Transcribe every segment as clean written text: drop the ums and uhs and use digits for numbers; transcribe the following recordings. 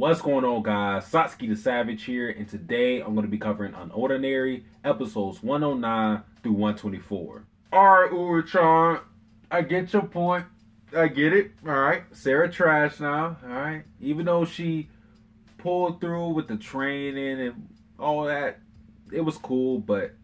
What's going on, guys? Satsuki the Savage here, and today I'm going to be covering Unordinary episodes 109 through 124. Alright, Uru-chan, I get your point. I get it. Alright, Sera trash now. Alright, even though she pulled through with the training and all that, it was cool, but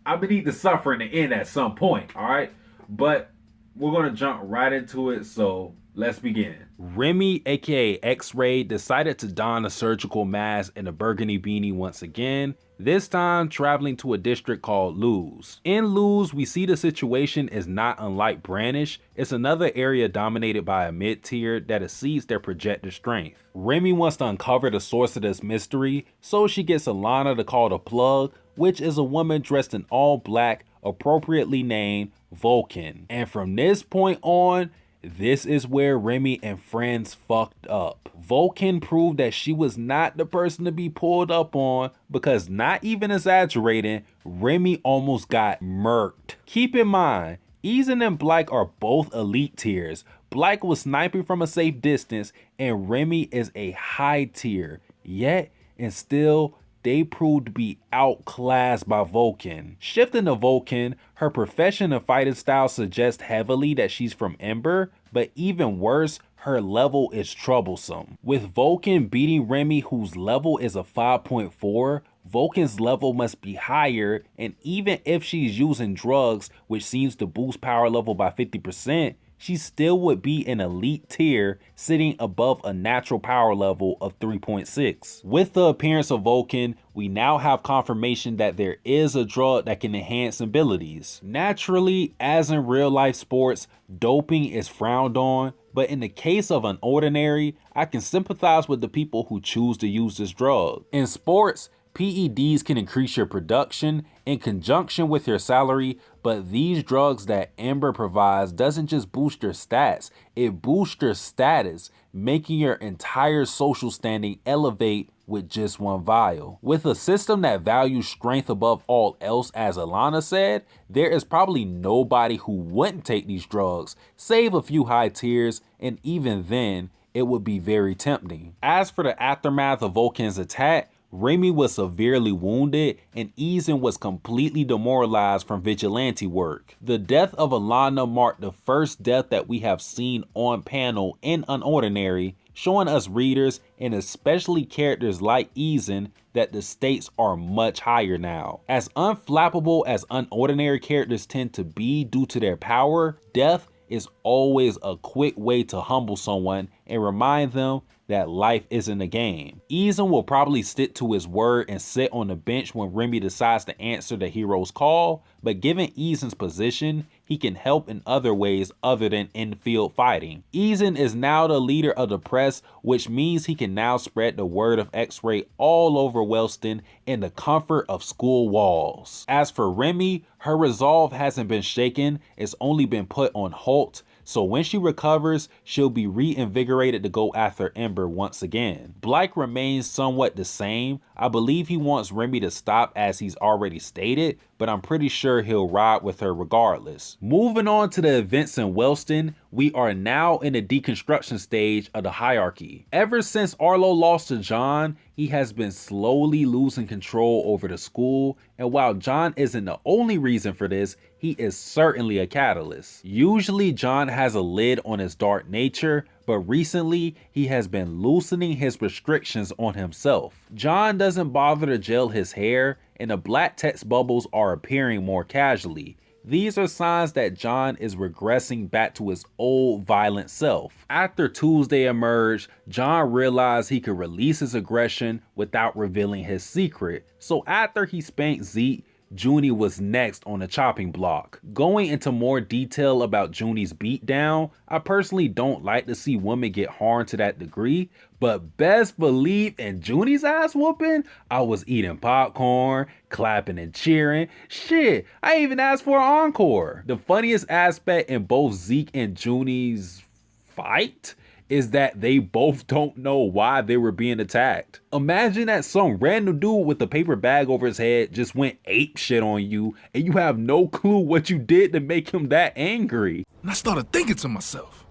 I would need the suffering to end at some point. Alright, but we're going to jump right into it, so let's begin. Remy, aka X-Rei, decided to don a surgical mask and a burgundy beanie once again, this time traveling to a district called Luz. In Luz, we see the situation is not unlike Brandish. It's another area dominated by a mid-tier that exceeds their projected strength. Remy wants to uncover the source of this mystery, so she gets Alana to call the plug, which is a woman dressed in all black, appropriately named Vulcan. And from this point on, this is where Remy and friends fucked up. Vulcan proved that she was not the person to be pulled up on because, not even exaggerating, Remy almost got murked. Keep in mind, Eason and Blyke are both elite tiers. Blyke was sniping from a safe distance and Remy is a high tier. Yet, and still, they proved to be outclassed by Vulcan. Shifting to Vulcan, her profession and fighting style suggest heavily that she's from Ember, but even worse, her level is troublesome. With Vulcan beating Remy, whose level is a 5.4, Vulcan's level must be higher, and even if she's using drugs, which seems to boost power level by 50%, she still would be an elite tier, sitting above a natural power level of 3.6. With the appearance of Vulcan, we now have confirmation that there is a drug that can enhance abilities. Naturally, as in real life sports, doping is frowned on, but in the case of Unordinary, I can sympathize with the people who choose to use this drug. In sports, PEDs can increase your production in conjunction with your salary, but these drugs that Ember provides doesn't just boost your stats, it boosts your status, making your entire social standing elevate with just one vial. With a system that values strength above all else, as Alana said, there is probably nobody who wouldn't take these drugs, save a few high tiers, and even then, it would be very tempting. As for the aftermath of Vulcan's attack, Remy was severely wounded and Eason was completely demoralized from vigilante work. The death of Alana marked the first death that we have seen on panel in Unordinary, showing us readers and especially characters like Eason that the stakes are much higher now. As unflappable as Unordinary characters tend to be due to their power, death is always a quick way to humble someone and remind them that life isn't a game. Eason will probably stick to his word and sit on the bench when Remy decides to answer the hero's call, but given Eason's position, he can help in other ways other than in-field fighting. Eason is now the leader of the press, which means he can now spread the word of X-Rei all over Wellston in the comfort of school walls. As for Remy, her resolve hasn't been shaken, it's only been put on halt. So when she recovers, she'll be reinvigorated to go after Ember once again. Blyke remains somewhat the same. I believe he wants Remy to stop as he's already stated, but I'm pretty sure he'll ride with her regardless. Moving on to the events in Wellston, we are now in the deconstruction stage of the hierarchy. Ever since Arlo lost to John, he has been slowly losing control over the school, and while John isn't the only reason for this, he is certainly a catalyst. Usually John has a lid on his dark nature, but recently he has been loosening his restrictions on himself. John doesn't bother to gel his hair, and the black text bubbles are appearing more casually. These are signs that John is regressing back to his old violent self. After Tuesday emerged, John realized he could release his aggression without revealing his secret. So after he spanked Zeke, Junie was next on the chopping block. Going into more detail about Junie's beatdown, I personally don't like to see women get harmed to that degree, but best believe in Junie's ass whooping, I was eating popcorn, clapping and cheering. Shit, I even asked for an encore. The funniest aspect in both Zeke and Junie's fight is that they both don't know why they were being attacked. Imagine that some random dude with a paper bag over his head just went ape shit on you and you have no clue what you did to make him that angry. And I started thinking to myself,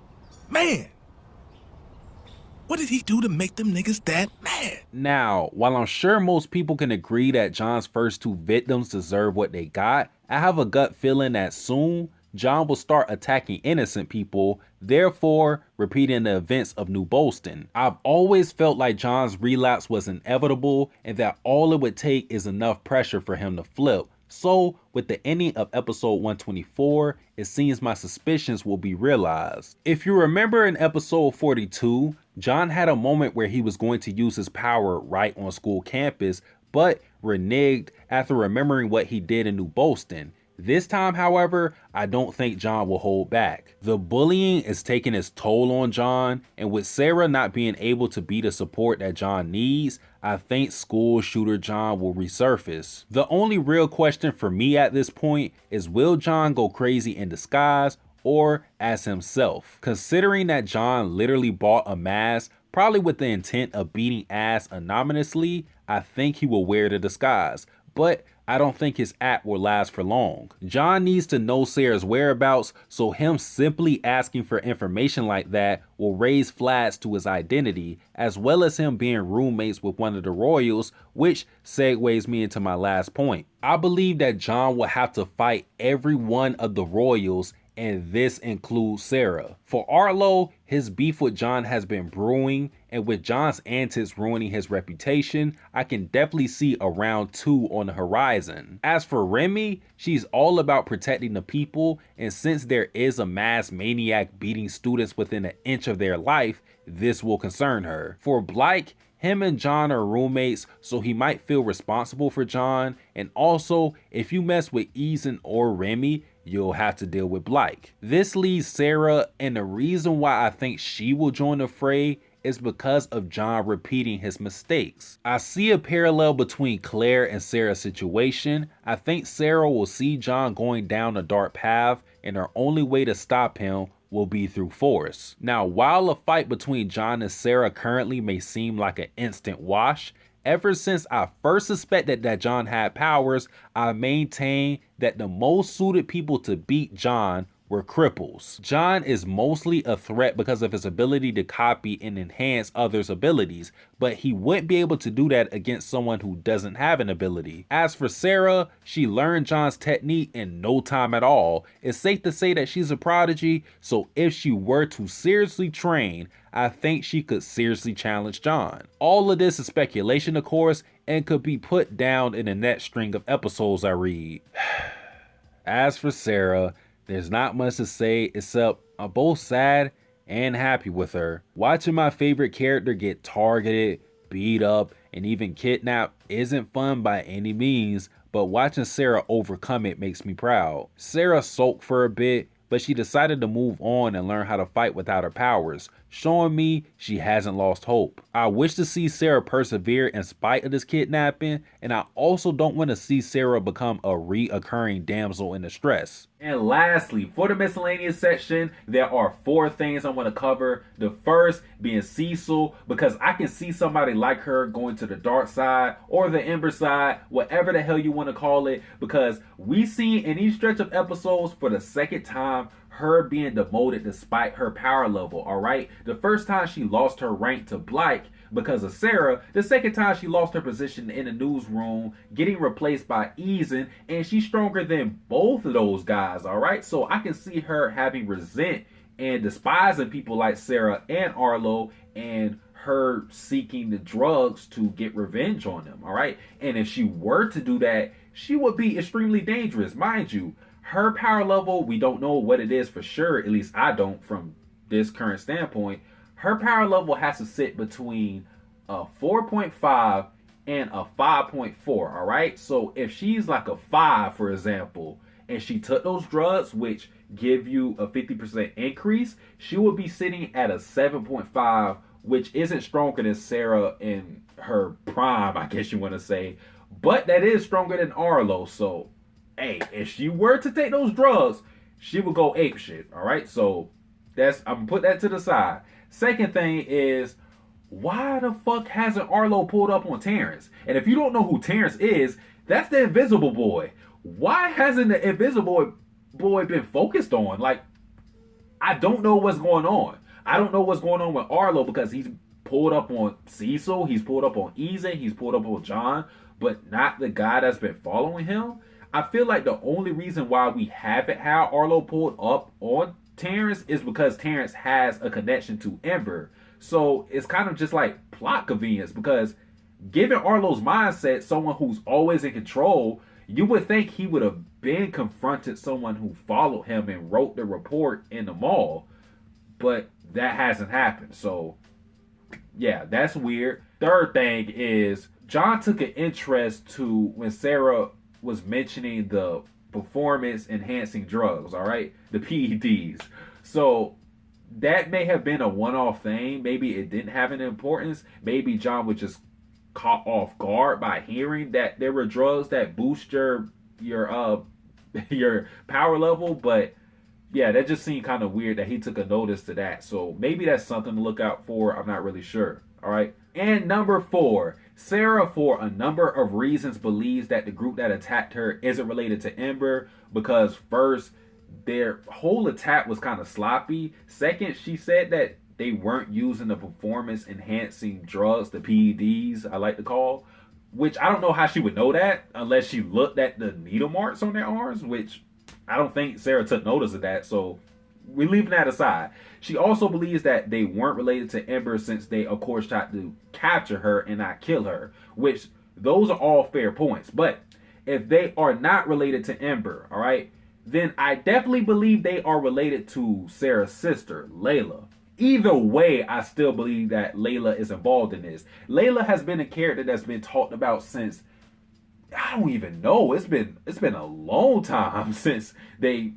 man, What did he do to make them niggas that mad? Now, while I'm sure most people can agree that John's first two victims deserve what they got, I have a gut feeling that soon, John will start attacking innocent people, therefore repeating the events of New Boston. I've always felt like John's relapse was inevitable and that all it would take is enough pressure for him to flip. So, with the ending of episode 124, it seems my suspicions will be realized. If you remember in episode 42, John had a moment where he was going to use his power right on school campus, but reneged after remembering what he did in New Boston. This time, however, I don't think John will hold back. The bullying is taking its toll on John, and with Sera not being able to be the support that John needs, I think school shooter John will resurface. The only real question for me at this point is, will John go crazy in disguise or as himself? Considering that John literally bought a mask, probably with the intent of beating ass anonymously, I think he will wear the disguise. But I don't think his act will last for long. John needs to know Sera's whereabouts, so him simply asking for information like that will raise flags to his identity, as well as him being roommates with one of the royals, which segues me into my last point. I believe that John will have to fight every one of the royals, and this includes Sera. For Arlo, his beef with John has been brewing, and with John's antics ruining his reputation, I can definitely see a round 2 on the horizon. As for Remy, she's all about protecting the people, and since there is a mass maniac beating students within an inch of their life, this will concern her. For Blake, him and John are roommates, so he might feel responsible for John, and also, if you mess with Eason or Remy, you'll have to deal with Blake. This leaves Sera, and the reason why I think she will join the fray is because of John repeating his mistakes. I see a parallel between Claire and Sera's situation. I think Sera will see John going down a dark path, and her only way to stop him will be through force. Now, while a fight between John and Sera currently may seem like an instant wash, ever since I first suspected that John had powers, I maintain that the most suited people to beat John were cripples. John is mostly a threat because of his ability to copy and enhance others' abilities, but he wouldn't be able to do that against someone who doesn't have an ability. As for Sera, she learned John's technique in no time at all. It's safe to say that she's a prodigy, so if she were to seriously train, I think she could seriously challenge John. All of this is speculation, of course, and could be put down in the next string of episodes I read. As for Sera, there's not much to say except I'm both sad and happy with her. Watching my favorite character get targeted, beat up, and even kidnapped isn't fun by any means, but watching Sera overcome it makes me proud. Sera sulked for a bit, but she decided to move on and learn how to fight without her powers, showing me she hasn't lost hope. I wish to see Sera persevere in spite of this kidnapping, and I also don't want to see Sera become a reoccurring damsel in distress. And lastly, for the miscellaneous section, there are 4 things I want to cover. The first being Cecil, because I can see somebody like her going to the dark side or the ember side, whatever the hell you want to call it, because we see in each stretch of episodes for the second time her being demoted despite her power level, alright? The first time she lost her rank to Blake because of Sera, the second time she lost her position in the newsroom, getting replaced by Eason, and she's stronger than both of those guys, alright? So I can see her having resent and despising people like Sera and Arlo, and her seeking the drugs to get revenge on them, alright? And if she were to do that, she would be extremely dangerous, mind you. Her power level, we don't know what it is for sure, at least I don't from this current standpoint. Her power level has to sit between a 4.5 and a 5.4, all right? So if she's like a 5, for example, and she took those drugs, which give you a 50% increase, she would be sitting at a 7.5, which isn't stronger than Sera in her prime, I guess you want to say. But that is stronger than Arlo, so hey, if she were to take those drugs, she would go apeshit, all right? So I'm gonna put that to the side. Second thing is, why the fuck hasn't Arlo pulled up on Terrence? And if you don't know who Terrence is, that's the Invisible Boy. Why hasn't the Invisible Boy been focused on? Like, I don't know what's going on. I don't know what's going on with Arlo because he's pulled up on Cecil, he's pulled up on Ize, he's pulled up on John, but not the guy that's been following him. I feel like the only reason why we haven't had Arlo pulled up on Terrence is because Terrence has a connection to Ember. So it's kind of just like plot convenience, because given Arlo's mindset, someone who's always in control, you would think he would have been confronted someone who followed him and wrote the report in the mall, but that hasn't happened. So yeah, that's weird. Third thing is John took an interest to when Sera was mentioning the performance enhancing drugs, all right, the PEDs. So that may have been a one-off thing. Maybe it didn't have an importance. Maybe John was just caught off guard by hearing that there were drugs that boost your power level. But yeah, that just seemed kind of weird that he took a notice to that. So maybe that's something to look out for. I'm not really sure. All right. And number 4, Sera, for a number of reasons, believes that the group that attacked her isn't related to Ember, because first, their whole attack was kind of sloppy. Second, she said that they weren't using the performance enhancing drugs, the PEDs I like to call, which I don't know how she would know that unless she looked at the needle marks on their arms, which I don't think Sera took notice of that. So we're leaving that aside. She also believes that they weren't related to Ember, since they of course tried to capture her and not kill her, which those are all fair points. But if they are not related to Ember, all right, then I definitely believe they are related to Sera's sister, Layla. Either way, I still believe that Layla is involved in this. Layla has been a character that's been talked about since, I don't even know. It's been a long time since they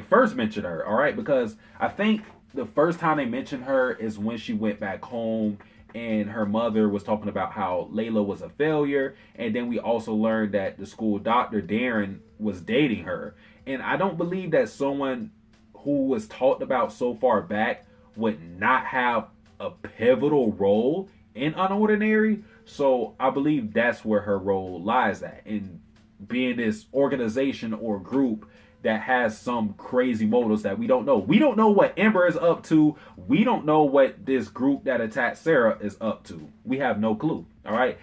first mentioned her, all right? Because I think the first time they mentioned her is when she went back home and her mother was talking about how Layla was a failure. And then we also learned that the school doctor, Darren, was dating her. And I don't believe that someone who was talked about so far back would not have a pivotal role in unOrdinary. So I believe that's where her role lies at, in being this organization or group that has some crazy motives that we don't know. We don't know what Ember is up to. We don't know what this group that attacked Sera is up to. We have no clue. All right.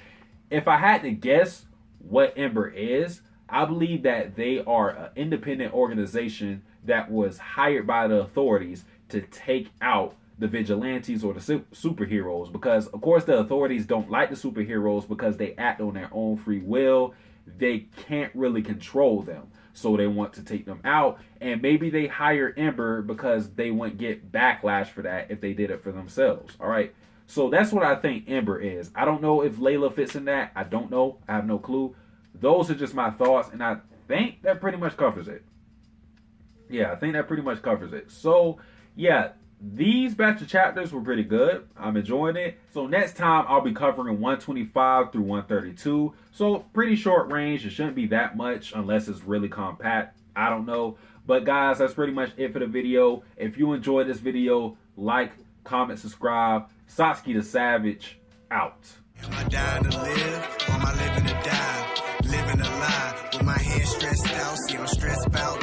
If I had to guess what Ember is, I believe that they are an independent organization that was hired by the authorities to take out the vigilantes or the superheroes, because of course the authorities don't like the superheroes because they act on their own free will. They can't really control them, so they want to take them out. And maybe they hire Ember because they wouldn't get backlash for that if they did it for themselves. All right, so that's what I think Ember is. I don't know if Layla fits in that. I don't know. I have no clue. Those are just my thoughts, and I think that pretty much covers it. Yeah, I think that pretty much covers it. So yeah, these batch of chapters were pretty good. I'm enjoying it. So next time I'll be covering 125 through 132. So pretty short range. It shouldn't be that much unless it's really compact. I don't know. But guys, that's pretty much it for the video. If you enjoyed this video, like, comment, subscribe. Satsuki the Savage, out. Am I dying to live, or am I living to die? Living a lie, with my hands stressed out, see I'm stressed out.